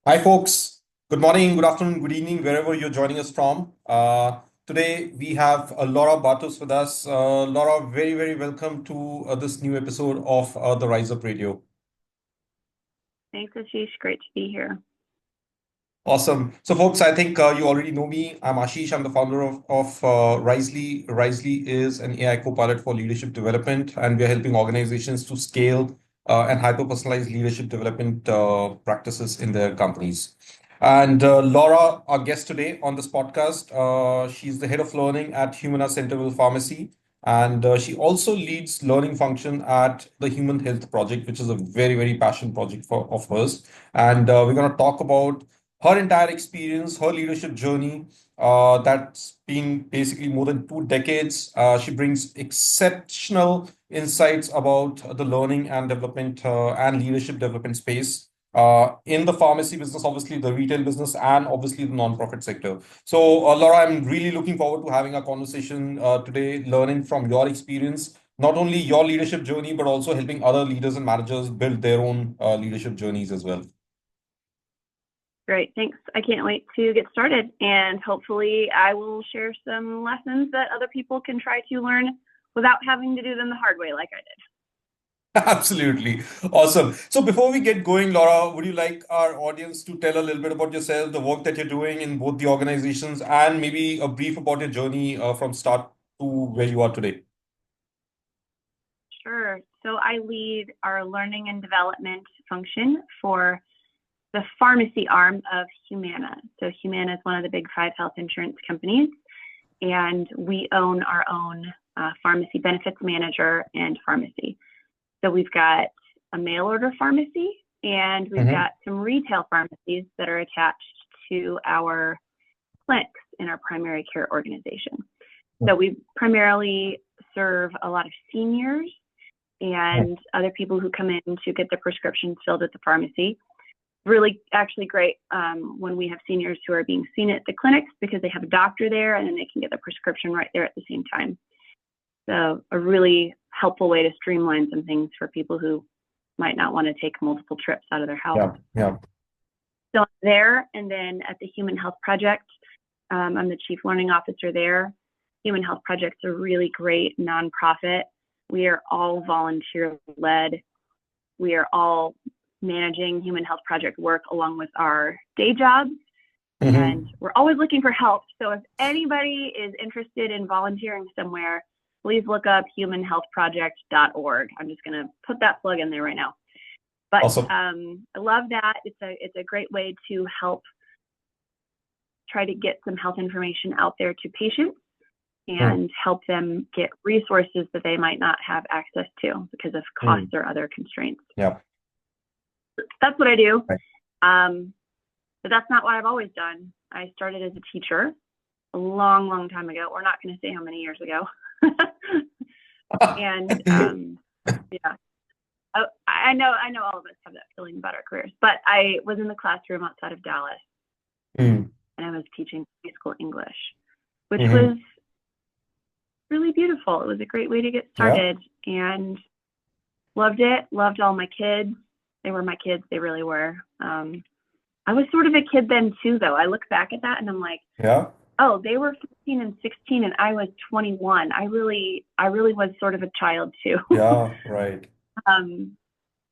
Hi, folks. Good morning, good afternoon, good evening, wherever you're joining us from. Today, we have Laura Bartus with us. Laura, very, very welcome to this new episode of the Rise Up Radio. Thanks, Ashish. Great to be here. Awesome. So, folks, I think you already know me. I'm Ashish. I'm the founder of Risely. Risely is an AI co-pilot for leadership development, and we're helping organizations to scale and hyper-personalized leadership development practices in their companies. And Laura, our guest today on this podcast, she's the head of learning at Humana CenterWell Pharmacy, and she also leads learning function at the Human Health Project, which is a very, very passion project of hers. And we're going to talk about her entire experience, her leadership journey, that's been basically more than 2 decades. She brings exceptional insights about the learning and development and leadership development space in the pharmacy business, obviously the retail business, and obviously the nonprofit sector. So, Laura, I'm really looking forward to having a conversation today, learning from your experience, not only your leadership journey, but also helping other leaders and managers build their own leadership journeys as well. Great. Thanks. I can't wait to get started. And hopefully, I will share some lessons that other people can try to learn without having to do them the hard way, like I did. Absolutely. Awesome. So before we get going, Laura, would you like our audience to tell a little bit about yourself, the work that you're doing in both the organizations, and maybe a brief about your journey from start to where you are today? Sure. So, I lead our learning and development function for the pharmacy arm of Humana. So, Humana is one of the big five health insurance companies, and we own our own pharmacy benefits manager and pharmacy. So we've got a mail order pharmacy and we've Hmm. got some retail pharmacies that are attached to our clinics in our primary care organization. So we primarily serve a lot of seniors and other people who come in to get their prescriptions filled at the pharmacy. Really, actually great when we have seniors who are being seen at the clinics because they have a doctor there and then they can get their prescription right there at the same time. So a really helpful way to streamline some things for people who might not want to take multiple trips out of their house. Yeah, yeah. So I'm there, and then at the Human Health Project, I'm the chief learning officer there. Human Health Project's a really great nonprofit. We are all volunteer led. We are all managing Human Health Project work along with our day jobs. And Hmm. we're always looking for help. So if anybody is interested in volunteering somewhere, please look up humanhealthproject.org. I'm just going to put that plug in there right now. But Awesome. I love that. It's a great way to help try to get some health information out there to patients Mm, and help them get resources that they might not have access to because of costs mm. or other constraints. Yeah. That's what I do. Right. Um, but that's not what I've always done. I started as a teacher a long, long time ago. We're not going to say how many years ago. And yeah, I know all of us have that feeling about our careers, but I was in the classroom outside of Dallas Mm, and I was teaching high school English, which mhm. was really beautiful. It was a great way to get Yeah. started and loved it. Loved all my kids. They were my kids. They really were. I was sort of a kid then too, though. I look back at that and I'm like, Yeah. oh, they were 15 and 16 and I was 21. I really was sort of a child too. Yeah. Right. um,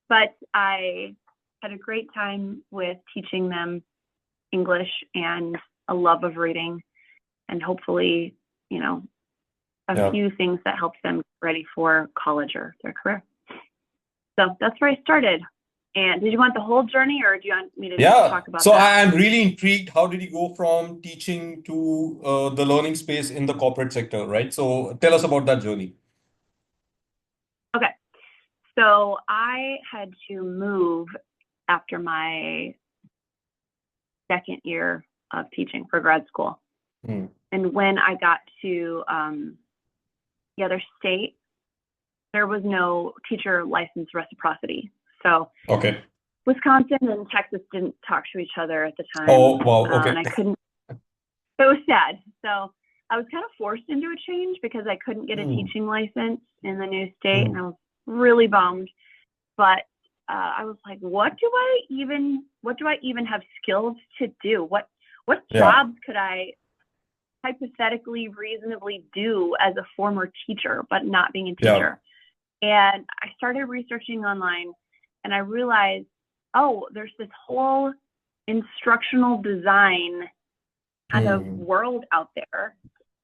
but I had a great time with teaching them English and a love of reading and hopefully, you know, a Yeah. few things that help them get ready for college or their career. So that's where I started. And did you want the whole journey or do you want me to just Yeah. talk about So that? I'm really intrigued. How did you go from teaching to the learning space in the corporate sector, right? So tell us about that journey. Okay. So I had to move after my second year of teaching for grad school. Mm. And when I got to the other state, there was no teacher license reciprocity. So Okay. Wisconsin and Texas didn't talk to each other at the time. Oh, wow. And Okay. I couldn't, it was sad. So I was kind of forced into a change because I couldn't get a Mm, teaching license in the new state. And mm, I was really bummed. But I was like, what do I even have skills to do? What Yeah. jobs could I hypothetically reasonably do as a former teacher, but not being a Yeah. teacher? And I started researching online, and I realized, oh, there's this whole instructional design kind of Hmm. world out there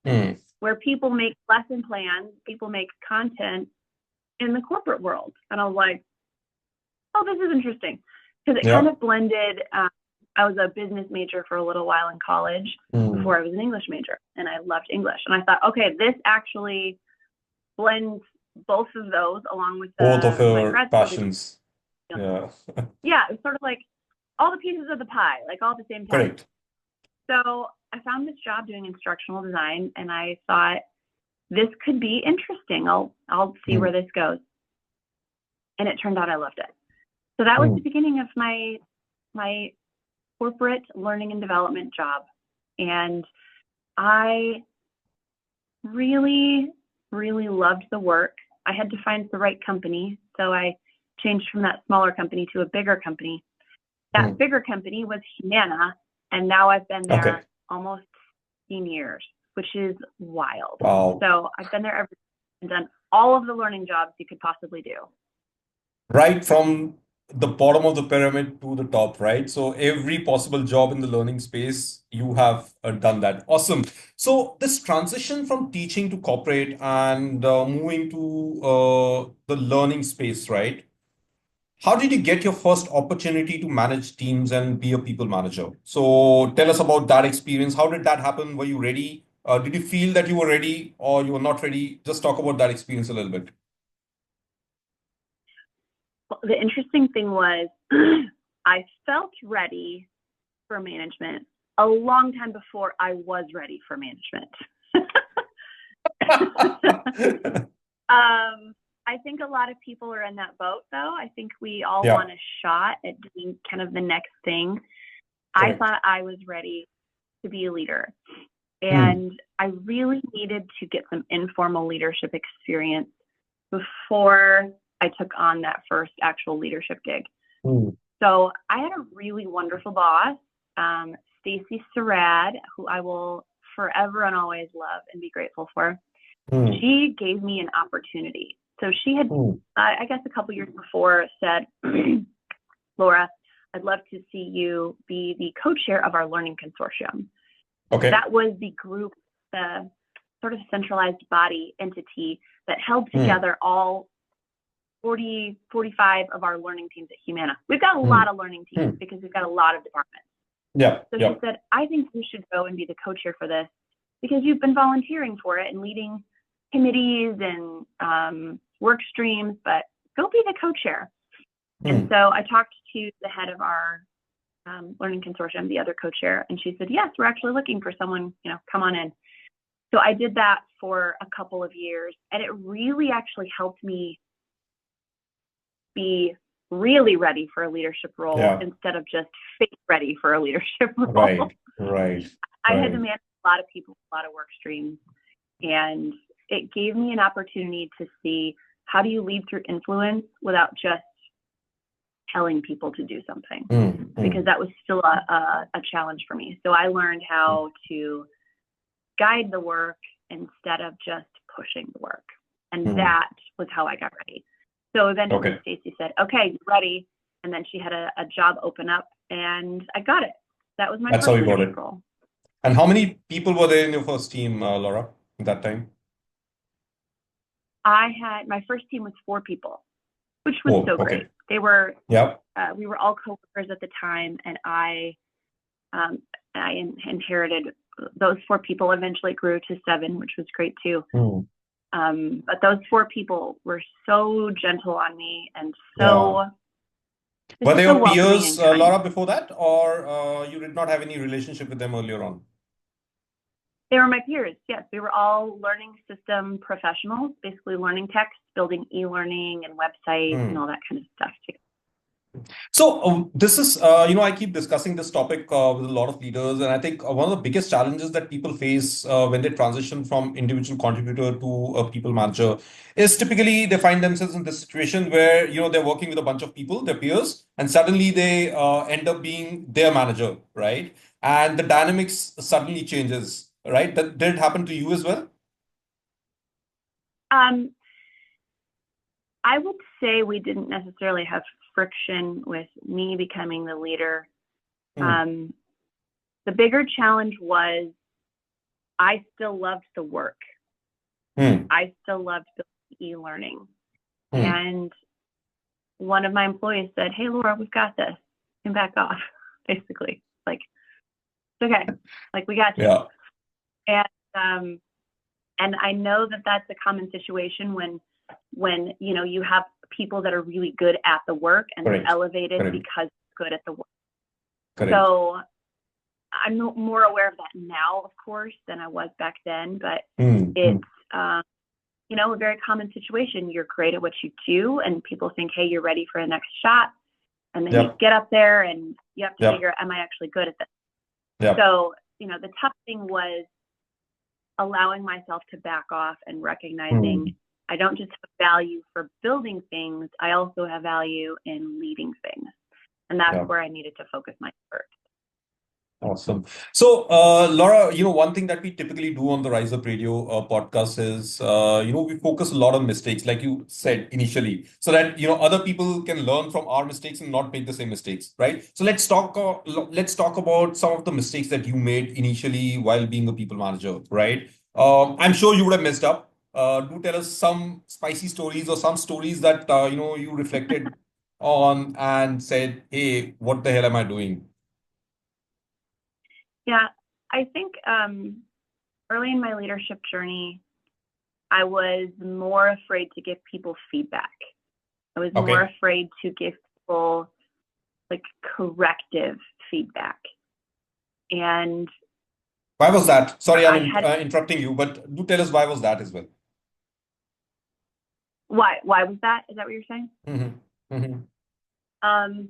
Hmm. where people make lesson plans, people make content in the corporate world. And I was like, oh, this is interesting, because it kind Yeah. of blended. I was a business major for a little while in college Hmm. before I was an English major, and I loved English. And I thought, okay, this actually blends both of those along with Both of my your grad school degree. passions. Yeah. Yeah, it's sort of like all the pieces of the pie, like all at the same time. Correct. So I found this job doing instructional design, and I thought this could be interesting. I'll see Hmm. where this goes. And it turned out I loved it. So that was Hmm. the beginning of my corporate learning and development job. And I really, really loved the work. I had to find the right company. So I changed from that smaller company to a bigger company. That Hmm. bigger company was Humana. And now I've been Okay. there almost 15 years, which is wild. Wow. So I've been there and done all of the learning jobs you could possibly do. Right from the bottom of the pyramid to the top, right? So every possible job in the learning space, you have done that. Awesome. So this transition from teaching to corporate and moving to the learning space, right? How did you get your first opportunity to manage teams and be a people manager? So tell us about that experience. How did that happen? Were you ready? Did you feel that you were ready or you were not ready? Just talk about that experience a little bit. The interesting thing was I felt ready for management a long time before I was ready for management. I think a lot of people are in that boat, though. I think we all Yeah, want a shot at doing kind of the next thing. I correct. thought I was ready to be a leader, Hmm. and I really needed to get some informal leadership experience before I took on that first actual leadership gig. Hmm. So I had a really wonderful boss, Stacy Sarad, who I will forever and always love and be grateful for. Hmm. She gave me an opportunity. So she had, Hmm. I guess, a couple years before said, Laura, I'd love to see you be the co-chair of our learning consortium. Okay. That was the group, the sort of centralized body entity that held Hmm. together all 40, 45 of our learning teams at Humana. We've got a Hmm. lot of learning teams Hmm. because we've got a lot of departments. Yeah. So Yeah. she said, I think you should go and be the co-chair for this because you've been volunteering for it and leading committees and work streams, but go be the co-chair. And Hmm. so I talked to the head of our learning consortium, the other co-chair, and she said, yes, we're actually looking for someone, come on in. So I did that for a couple of years, and it really actually helped me be really ready for a leadership role Yeah. instead of just fake ready for a leadership role. Right. Right. I had to Right. manage a lot of people, a lot of work streams, and it gave me an opportunity to see how do you lead through influence without just telling people to do something, Hmm. because Hmm. that was still a challenge for me. So I learned how to guide the work instead of just pushing the work. And Hmm. that was how I got ready. So eventually Okay. Stacy said, okay, you're ready. And then she had a job open up and I got it. That was my That's how first you got leadership it. role. And how many people were there in your first team, Laura, at that time? My first team was 4 people, which was Oh, so okay. great. Yeah. We were all coworkers at the time, and um, I inherited those 4 people. Eventually grew to 7, which was great too. Hmm. But those 4 people were so gentle on me and Yeah. Were they so your welcoming peers, and kind. Laura, before that, or you did not have any relationship with them earlier on? They were my peers. Yes, we were all learning system professionals, basically learning text, building e-learning and websites and Hmm. all that kind of stuff too. So this is, I keep discussing this topic with a lot of leaders, and I think one of the biggest challenges that people face when they transition from individual contributor to a people manager is typically they find themselves in this situation where they're working with a bunch of people, their peers, and suddenly they end up being their manager, right? And the dynamics suddenly changes, right? That did it happen to you as well? Um, I would say we didn't necessarily have friction with me becoming the leader. Hmm. The bigger challenge was I still loved the work. Hmm. I still loved e-learning. Hmm. And one of my employees said, "Hey, Laura, we've got this. And back off," basically. Like, it's okay. Like, we got you. Yeah. And and I know that that's a common situation when you have people that are really good at the work and they're Correct. elevated Correct. because they're good at the work. Correct. So I'm more aware of that now, of course, than I was back then. But Hmm. it's a very common situation. You're great at what you do, and people think, "Hey, you're ready for a next shot," and then you Yep. get up there and you have to Yep. figure out, am I actually good at this? Yep. So the tough thing was allowing myself to back off and recognizing Hmm. I don't just have value for building things, I also have value in leading things. And that's Yeah. where I needed to focus my effort. Awesome. So, Laura, one thing that we typically do on the Rise Up Radio podcast is, we focus a lot on mistakes, like you said initially, so that, other people can learn from our mistakes and not make the same mistakes, right? So let's talk about some of the mistakes that you made initially while being a people manager, right? I'm sure you would have messed up. Do tell us some spicy stories or some stories that, you reflected on and said, hey, what the hell am I doing? Yeah, I think early in my leadership journey, I was more afraid to give people feedback. I was more Okay. afraid to give people like corrective feedback. And Why was that? Sorry, I'm I had interrupting you, but do tell us why was that as well. why was that? Is that what you're saying? Hmm. Hmm. Um,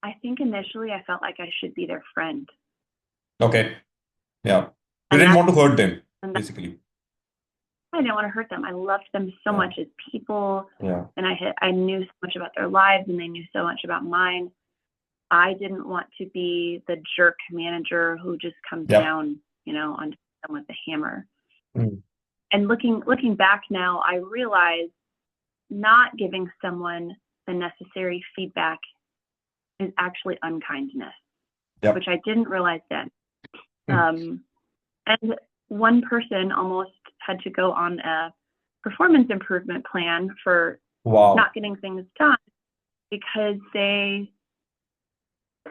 I think initially I felt like I should be their friend. Okay. Yeah. You And didn't that's want to hurt them, and basically. I didn't want to hurt them. I loved them so Yeah. much as people, Yeah. and I knew so much about their lives, and they knew so much about mine. I didn't want to be the jerk manager who just comes Yep. down, on them with a hammer. Mm. And looking back now, I realize not giving someone the necessary feedback is actually unkindness, Yep. which I didn't realize then. Mm. And one person almost had to go on a performance improvement plan for Wow. not getting things done because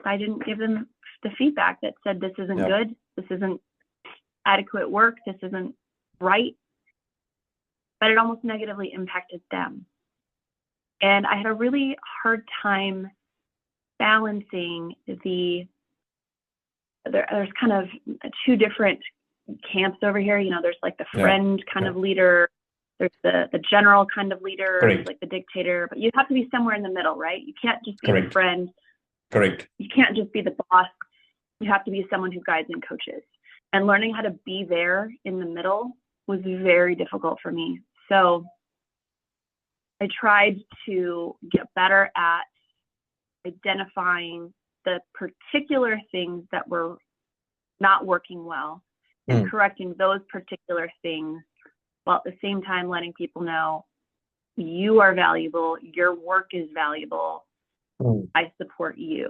I didn't give them the feedback that said this isn't Yep. good, this isn't adequate work, this isn't right, but it almost negatively impacted them. And I had a really hard time balancing there's kind of two different camps over here. There's like the Yeah. friend kind Yeah. of leader, there's the general kind of leader, who's Correct. like the dictator, but you have to be somewhere in the middle, right? You can't just be the Correct. friend. Correct. You can't just be the boss. You have to be someone who guides and coaches. And learning how to be there in the middle was very difficult for me. So I tried to get better at identifying the particular things that were not working well and Mm. correcting those particular things, while at the same time letting people know you are valuable, your work is valuable, Mm. I support you.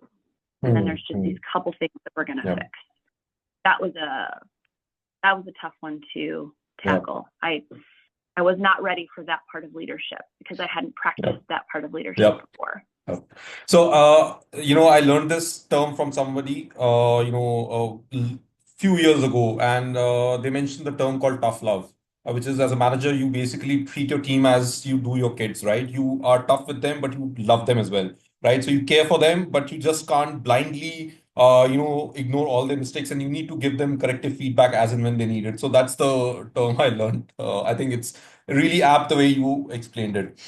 And then there's just these couple things that we're going to Yeah. fix. That was a tough one to Yeah. tackle. I was not ready for that part of leadership because I hadn't practiced Yep. that part of leadership Yep. before. So, I learned this term from somebody, few years ago, and they mentioned the term called tough love, which is as a manager, you basically treat your team as you do your kids, right? You are tough with them, but you love them as well, right? So you care for them, but you just can't blindly, ignore all their mistakes, and you need to give them corrective feedback as and when they need it. So that's the term I learned. I think it's really apt the way you explained it.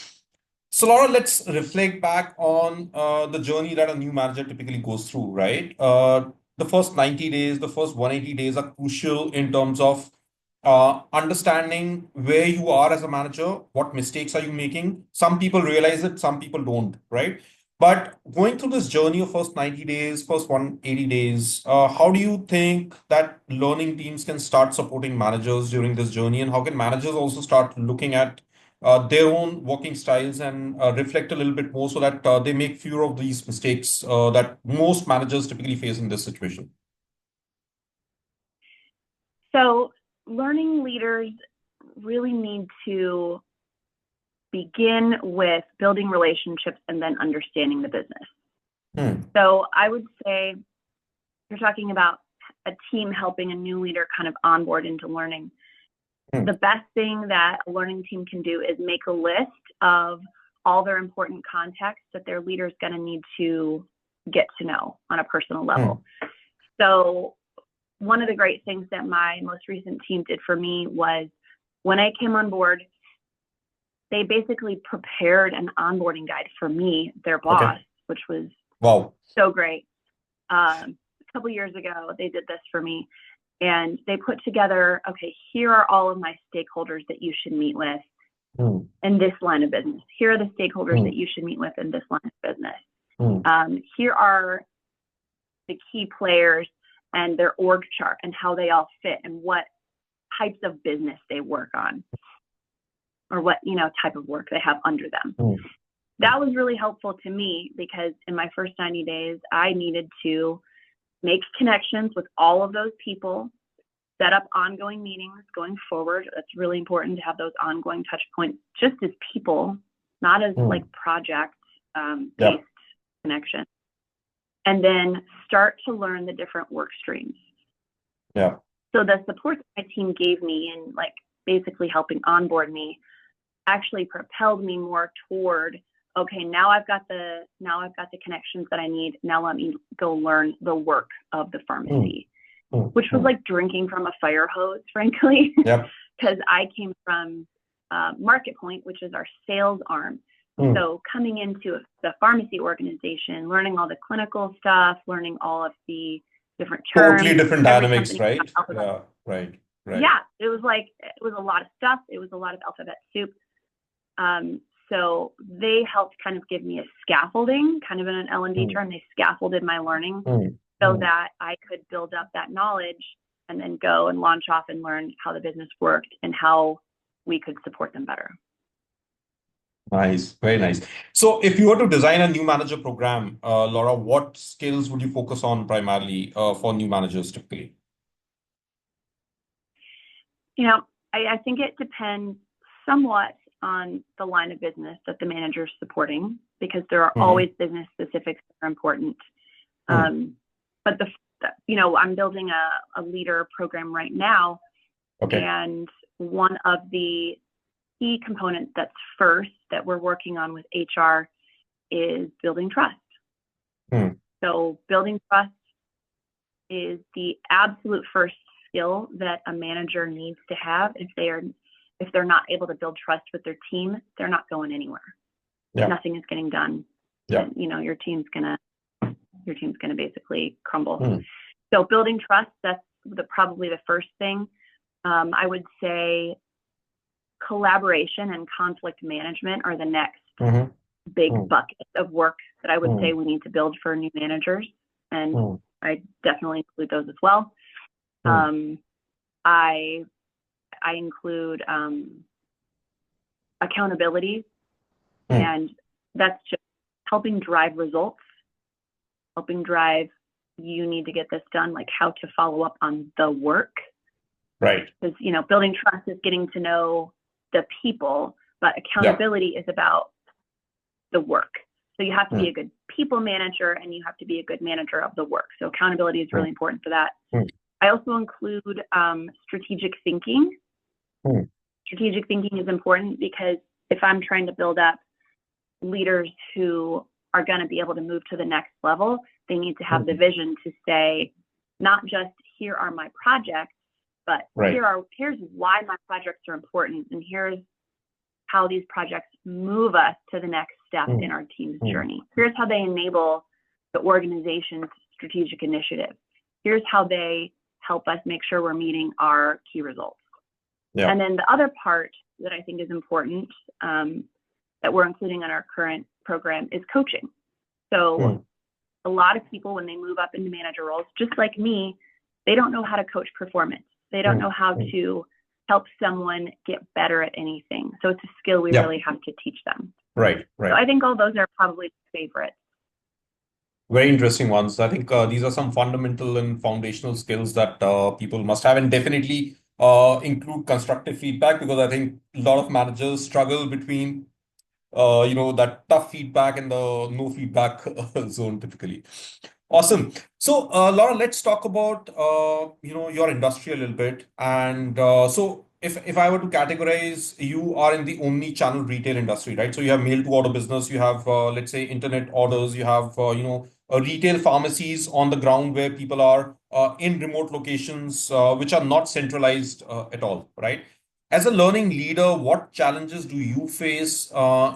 So, Laura, let's reflect back on the journey that a new manager typically goes through, right? The first 90 days, the first 180 days are crucial in terms of understanding where you are as a manager, what mistakes are you making. Some people realize it, some people don't, right? But going through this journey of first 90 days, first 180 days, how do you think that learning teams can start supporting managers during this journey? And how can managers also start looking at their own working styles and reflect a little bit more so that they make fewer of these mistakes that most managers typically face in this situation? So, learning leaders really need to begin with building relationships and then understanding the business. So, I would say you're talking about a team helping a new leader kind of onboard into learning. The best thing that a learning team can do is make a list of all their important contacts that their leader is going to need to get to know on a personal level. So one of the great things that my most recent team did for me was when I came on board, they basically prepared an onboarding guide for me, their boss, which was so great. A couple years ago, they did this for me. And they put together, okay, here are all of my stakeholders that you should meet with in this line of business. Here are the stakeholders that you should meet with in this line of business. Here are the key players and their org chart and how they all fit and what types of business they work on or what, type of work they have under them. That was really helpful to me because in my first 90 days, I needed to make connections with all of those people, set up ongoing meetings going forward. That's really important to have those ongoing touch points just as people, not as like project based connection. And then start to learn the different work streams. So the support that my team gave me in like basically helping onboard me actually propelled me more toward, okay, now I've got the connections that I need. Now let me go learn the work of the pharmacy, which was like drinking from a fire hose, frankly, because I came from Market Point, which is our sales arm. So coming into the pharmacy organization, learning all the clinical stuff, learning all of the different terms. Totally different dynamics, right? Right. Yeah, it was a lot of stuff. It was a lot of alphabet soup. So they helped kind of give me a scaffolding, kind of in an L&D term. They scaffolded my learning so that I could build up that knowledge and then go and launch off and learn how the business worked and how we could support them better. Nice. Very nice. So if you were to design a new manager program, Laura, what skills would you focus on primarily for new managers typically? I think it depends somewhat on the line of business that the manager is supporting, because there are always business specifics that are important. But I'm building a leader program right now. And one of the key components that's first that we're working on with HR is building trust. So building trust is the absolute first skill that a manager needs to have. If they're not able to build trust with their team, they're not going anywhere. Nothing is getting done. Your team's gonna basically crumble. So building trust, that's probably the first thing. I would say collaboration and conflict management are the next big bucket of work that I would say we need to build for new managers. And I definitely include those as well. I include accountability, and that's just helping drive results, helping drive, you need to get this done, like how to follow up on the work. Right. Because, building trust is getting to know the people, but accountability is about the work. So you have to be a good people manager and you have to be a good manager of the work. So accountability is really important for that. I also include strategic thinking. Strategic thinking is important because if I'm trying to build up leaders who are going to be able to move to the next level, they need to have the vision to say, not just here are my projects, but here's why my projects are important, and here's how these projects move us to the next step in our team's journey. Here's how they enable the organization's strategic initiative. Here's how they help us make sure we're meeting our key results. Yeah. And then the other part that I think is important that we're including in our current program is coaching. So a lot of people, when they move up into manager roles, just like me, they don't know how to coach performance. They don't know how to help someone get better at anything. So it's a skill we really have to teach them. Right. So I think all those are probably favorites. Very interesting ones. I think these are some fundamental and foundational skills that people must have, and definitely include constructive feedback, because I think a lot of managers struggle between that tough feedback and the no feedback zone typically. Awesome. So, Laura, let's talk about your industry a little bit. And so, if I were to categorize, you are in the omni-channel retail industry, right? So you have mail to order business, you have let's say internet orders, you have retail pharmacies on the ground where people are in remote locations, which are not centralized at all, right? As a learning leader, what challenges do you face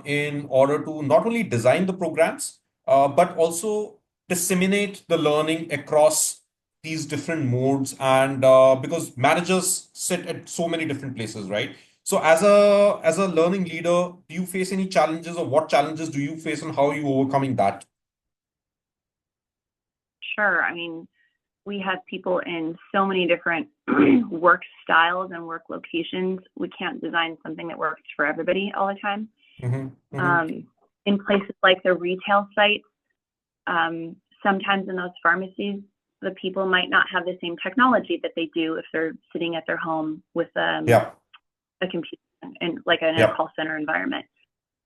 in order to not only design the programs, but also disseminate the learning across these different modes? And because managers sit at so many different places, right? So as a learning leader, do you face any challenges, or what challenges do you face, and how are you overcoming that? Sure. I mean, we have people in so many different work styles and work locations. We can't design something that works for everybody all the time. In places like the retail sites, sometimes in those pharmacies, the people might not have the same technology that they do if they're sitting at their home with a computer and like in a call center environment.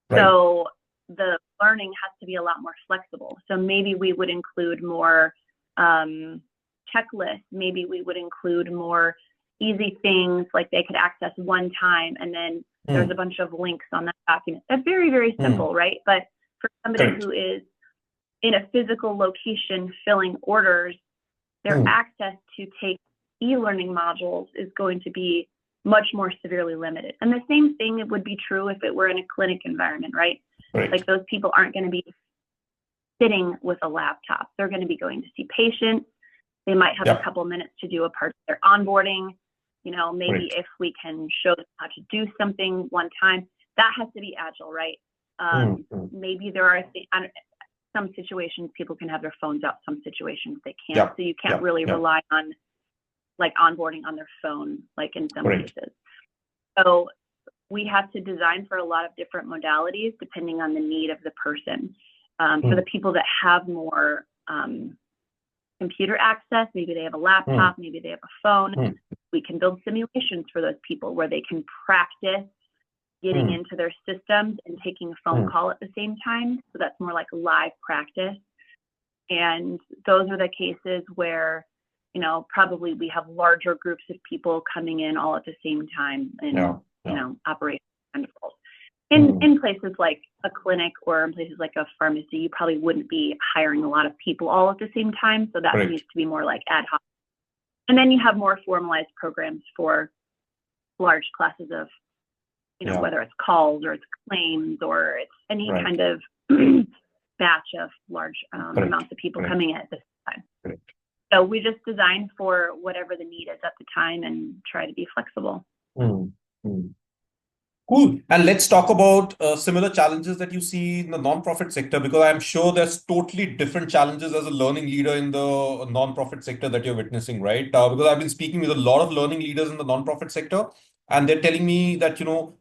Right. So the learning has to be a lot more flexible. So maybe we would include more checklists. Maybe we would include more easy things like they could access one time, and then there's a bunch of links on that document. That's very, very simple, right? But for somebody who is in a physical location filling orders, their access to take e-learning modules is going to be much more severely limited. And the same thing would be true if it were in a clinic environment, right? Like those people aren't going to be sitting with a laptop. They're going to be going to see patients. They might have a couple minutes to do a part of their onboarding. Maybe if we can show them how to do something one time, that has to be agile, right? Maybe there are some situations people can have their phones out, some situations they can't. So you can't really rely on like onboarding on their phone, like in some cases. So we have to design for a lot of different modalities depending on the need of the person. For the people that have more computer access, maybe they have a laptop, maybe they have a phone, we can build simulations for those people where they can practice getting into their systems and taking a phone call at the same time. So that's more like live practice. And those are the cases where, probably we have larger groups of people coming in all at the same time and, operating kind of roles. In places like a clinic or in places like a pharmacy, you probably wouldn't be hiring a lot of people all at the same time. So that needs to be more like ad hoc. And then you have more formalized programs for large classes of, whether it's calls or it's claims or it's any kind of batch of large amounts of people coming in at this time. So we just design for whatever the need is at the time and try to be flexible. Cool. And let's talk about similar challenges that you see in the nonprofit sector, because I'm sure there's totally different challenges as a learning leader in the nonprofit sector that you're witnessing, right? Because I've been speaking with a lot of learning leaders in the nonprofit sector, and they're telling me that,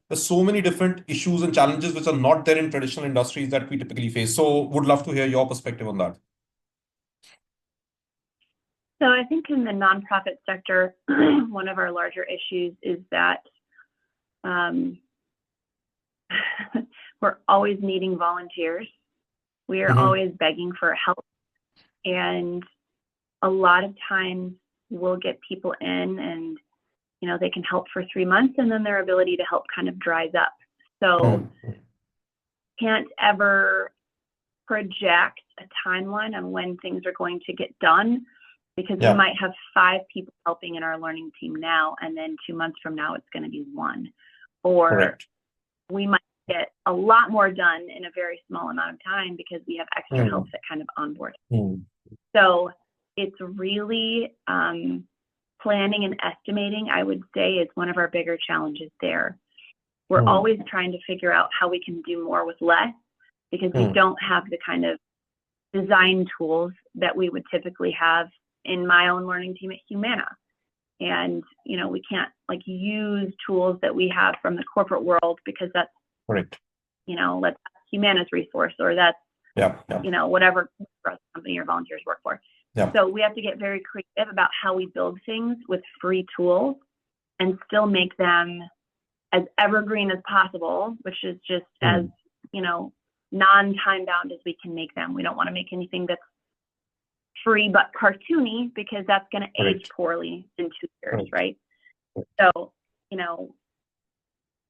there's so many different issues and challenges which are not there in traditional industries that we typically face. So would love to hear your perspective on that. So I think in the nonprofit sector, one of our larger issues is that we're always needing volunteers. We are always begging for help. And a lot of times we'll get people in and, they can help for 3 months and then their ability to help kind of dries up. So can't ever project a timeline on when things are going to get done, because we might have 5 people helping in our learning team now, and then 2 months from now, it's going to be 1. Or we might get a lot more done in a very small amount of time because we have extra help that kind of onboard. So it's really planning and estimating, I would say, is one of our bigger challenges there. We're always trying to figure out how we can do more with less because we don't have the kind of design tools that we would typically have in my own learning team at Humana. And, you know, we can't like use tools that we have from the corporate world because that's, Correct. you know, that's Humana's resource or that's, you know, whatever company your volunteers work for. So we have to get very creative about how we build things with free tools and still make them as evergreen as possible, which is just as, you know, non-time bound as we can make them. We don't want to make anything that's free but cartoony because that's going to age poorly in 2 years, right? So, you know,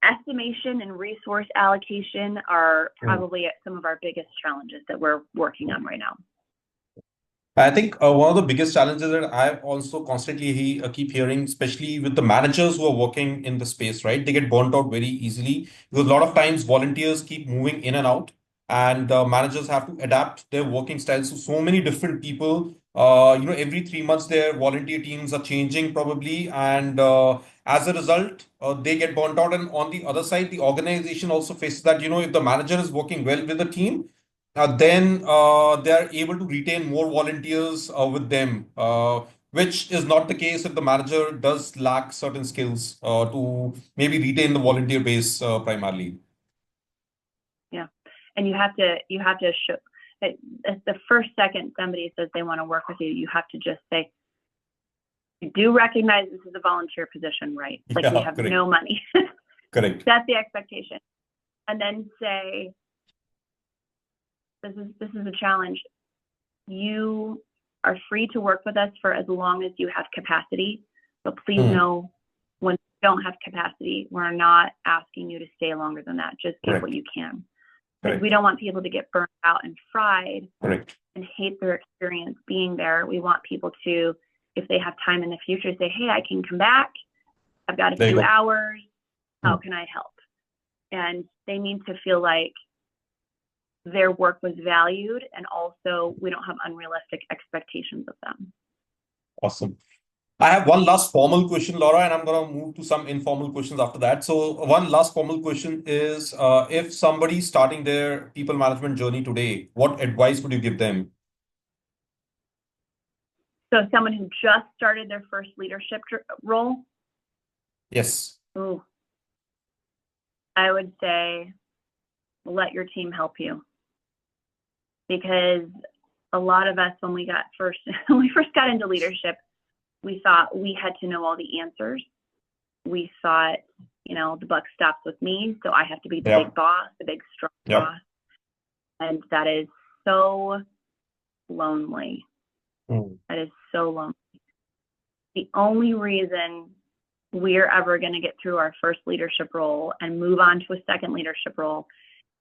estimation and resource allocation are probably some of our biggest challenges that we're working on right now. I think one of the biggest challenges that I also constantly keep hearing, especially with the managers who are working in the space, right? They get burnt out very easily because a lot of times volunteers keep moving in and out, and managers have to adapt their working styles to so many different people. You know, every 3 months their volunteer teams are changing probably, and as a result, they get burnt out. And on the other side, the organization also faces that, you know, if the manager is working well with the team, then they are able to retain more volunteers with them, which is not the case if the manager does lack certain skills to maybe retain the volunteer base primarily. Yeah, and you have to show that the first second somebody says they want to work with you, you have to just say, "You do recognize this is a volunteer position, right? Like we have no money." Correct. That's the expectation, and then say, This is a challenge. You are free to work with us for as long as you have capacity, but please know when you don't have capacity, we're not asking you to stay longer than that. Just give what you can. Because we don't want people to get burnt out and fried and hate their experience being there. We want people to, if they have time in the future, say, "Hey, I can come back. I've got a few hours. How can I help?" And they need to feel like their work was valued, and also we don't have unrealistic expectations of them. Awesome. I have one last formal question, Laura, and I'm going to move to some informal questions after that. So one last formal question is, if somebody's starting their people management journey today, what advice would you give them? So someone who just started their first leadership role? Yes. Ooh. I would say, let your team help you. Because a lot of us, when we first got into leadership, we thought we had to know all the answers. We thought, you know, the buck stops with me, so I have to be the big boss, the big strong boss. And that is so lonely. That is so lonely. The only reason we're ever going to get through our first leadership role and move on to a second leadership role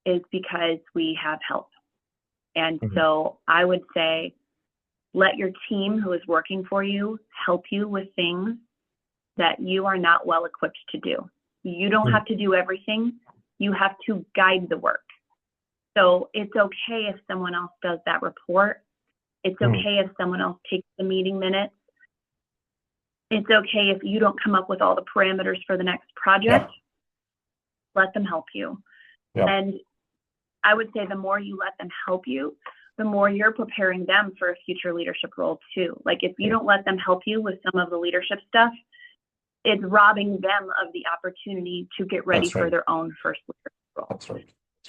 is because we have help. And so I would say, let your team who is working for you help you with things that you are not well equipped to do. You don't have to do everything. You have to guide the work. So it's okay if someone else does that report. It's okay if someone else takes the meeting minutes. It's okay if you don't come up with all the parameters for the next project. Let them help you. And I would say the more you let them help you, the more you're preparing them for a future leadership role too. Like if you don't let them help you with some of the leadership stuff, it's robbing them of the opportunity to get ready for their own first leadership role. That's right.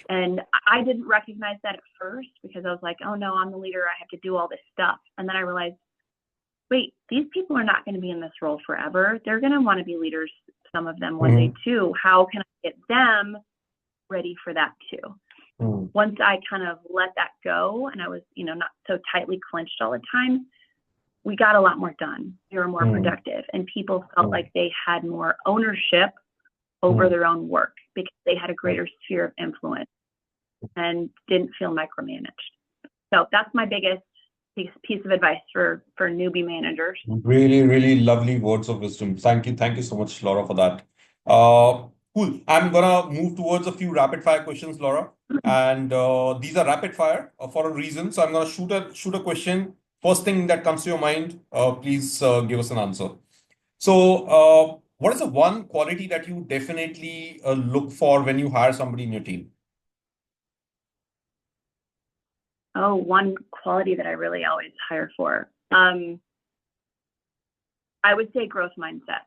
And I didn't recognize that at first because I was like, oh no, I'm the leader. I have to do all this stuff. And then I realized, wait, these people are not going to be in this role forever. They're going to want to be leaders, some of them one day too. How can I get them ready for that too? Once I kind of let that go and I was, you know, not so tightly clenched all the time, we got a lot more done. We were more productive, and people felt like they had more ownership over their own work because they had a greater sphere of influence and didn't feel micromanaged. So that's my biggest piece of advice for newbie managers. Really, really lovely words of wisdom. Thank you. Thank you so much, Laura, for that. Cool. I'm gonna move towards a few rapid fire questions, Laura. And these are rapid fire for a reason. So I'm gonna shoot a question. First thing that comes to your mind, please give us an answer. So, what is the one quality that you definitely look for when you hire somebody in your team? Oh, one quality that I really always hire for. I would say growth mindset.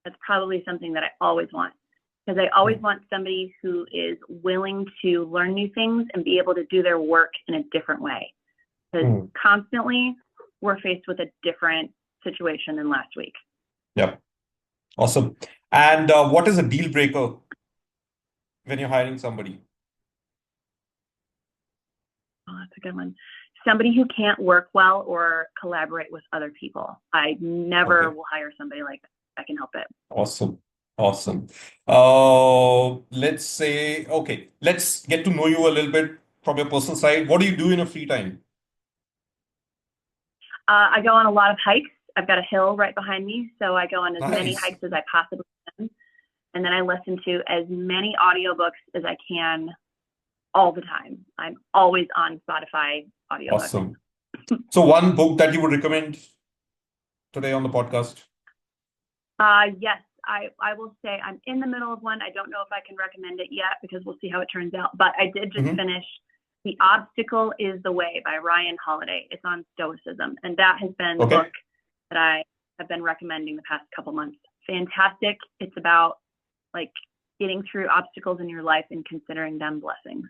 That's probably something that I always want, because I always want somebody who is willing to learn new things and be able to do their work in a different way. Because constantly we're faced with a different situation than last week. Yep. Awesome. And what is a deal breaker when you're hiring somebody? Oh, that's a good one. Somebody who can't work well or collaborate with other people. I never will hire somebody like that. I can help it. Awesome. Awesome. Let's get to know you a little bit from your personal side. What do you do in your free time? I go on a lot of hikes. I've got a hill right behind me, so I go on as many hikes as I possibly can. And then I listen to as many audiobooks as I can all the time. I'm always on Spotify audiobooks. Awesome. So one book that you would recommend today on the podcast? Yes, I will say I'm in the middle of one. I don't know if I can recommend it yet because we'll see how it turns out. But I did just finish The Obstacle is the Way by Ryan Holiday. It's on Stoicism. And that has been the book that I have been recommending the past couple months. Fantastic. It's about like getting through obstacles in your life and considering them blessings.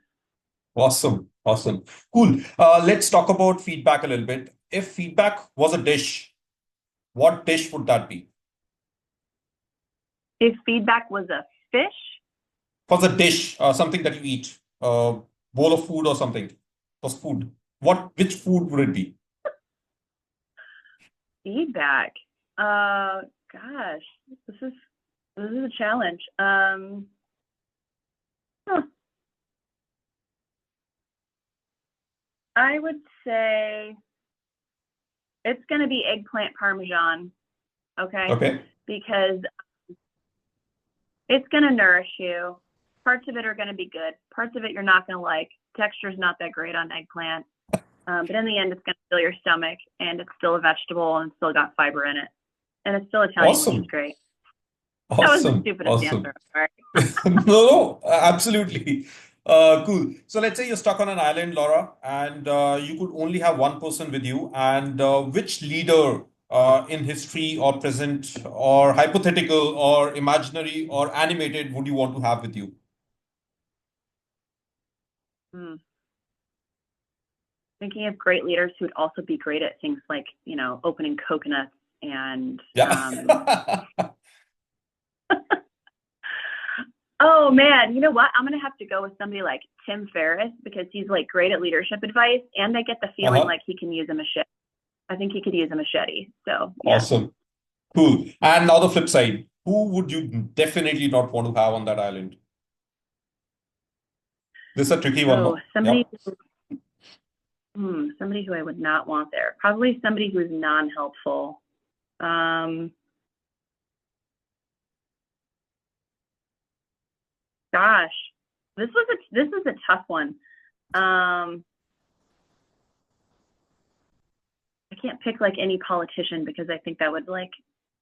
Awesome. Awesome. Cool. Let's talk about feedback a little bit. If feedback was a dish, what dish would that be? If feedback was a fish? Was a dish, something that you eat, bowl of food or something. Was food. Which food would it be? Feedback. Gosh, this is a challenge. I would say it's going to be eggplant parmesan. Okay. Because it's going to nourish you. Parts of it are going to be good. Parts of it you're not going to like. Texture's not that great on eggplant. But in the end, it's going to fill your stomach, and it's still a vegetable and still got fiber in it. And it's still Italian, which is great. That was the stupidest answer. Sorry. No, absolutely. Cool. So let's say you're stuck on an island, Laura, and you could only have one person with you. And which leader in history or present or hypothetical or imaginary or animated would you want to have with you? Thinking of great leaders who would also be great at things like, opening coconuts and oh man, you know what? I'm gonna have to go with somebody like Tim Ferriss because he's like great at leadership advice, and I get the feeling like he can use a machete. I think he could use a machete. So yeah. Awesome. Cool. And now the flip side. Who would you definitely not want to have on that island? This is a tricky one. No? Somebody who I would not want there. Probably somebody who's non-helpful. Gosh, this is a tough one. I can't pick like any politician because I think that would like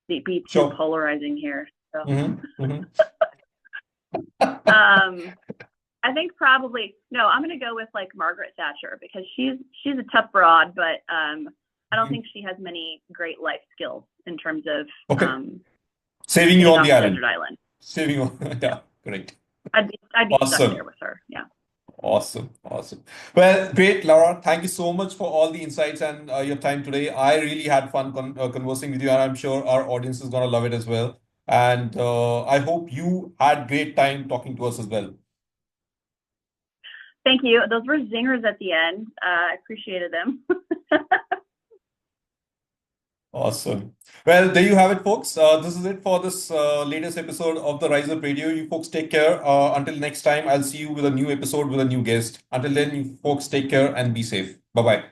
be too polarizing here. So. I think probably I'm going to go with like Margaret Thatcher because she's a tough broad, but I don't think she has many great life skills in terms of saving you on the island. Desert island. Saving you, yeah, great. I'd be stuck there with her. Yeah. Awesome. Well, great, Laura. Thank you so much for all the insights and your time today. I really had fun conversing with you, and I'm sure our audience is going to love it as well. And I hope you had great time talking to us as well. Thank you. Those were zingers at the end. I appreciated them. Awesome. Well, there you have it, folks. This is it for this latest episode of the Rise Up Radio. You folks take care. Until next time, I'll see you with a new episode with a new guest. Until then, you folks take care and be safe. Bye-bye.